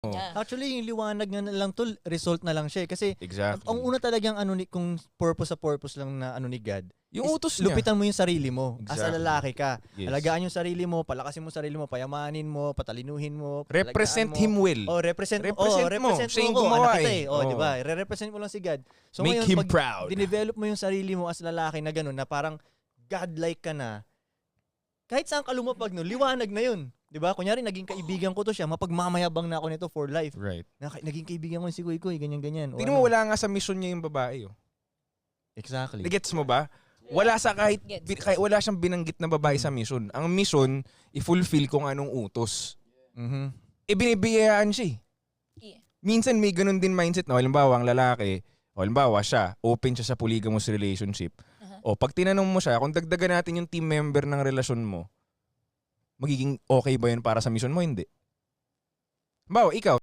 niya. Actually, yung liwanag nga na lang to, result na lang siya. Kasi Exactly. ang una talagang kung purpose lang na ni God, Yung is utos niya. lupitan mo yung sarili mo. As a Exactly. lalaki ka. Yes. Alagaan yung sarili mo, palakasin mo sarili mo, payamanin mo, patalinuhin mo. Represent palagaan mo. him well. Represent mo. Represent mo. Siya yung Ako, gumawa anak kita eh. Di ba? Re-represent mo lang si God. So Make ngayon, him pag proud. dinevelop mo yung sarili mo as lalaki na gano'n, na parang God-like ka na, kahit saan ka lumapag, no, liwanag na yun. Di ba? Kunyari, naging kaibigan ko to siya, mapagmamayabang na ako nito for life. Right. Naging kaibigan ko si Kuy Kuy, ganyan-ganyan. Tingnan mo, wala nga sa mission niya yung babae. Exactly. Gets mo ba? Wala sa kahit wala siyang binanggit na babae sa mission. Ang mission, i-fulfill kung anong utos. Binibiyayaan siya. Yeah. Minsan may ganun din mindset na halimbawa ang lalaki, o halimbawa siya, open siya sa polygamous relationship. O pag tinanong mo siya, kung dagdagan natin yung team member ng relasyon mo, magiging okay ba yun para sa mission mo? Hindi. Halimbawa, ikaw,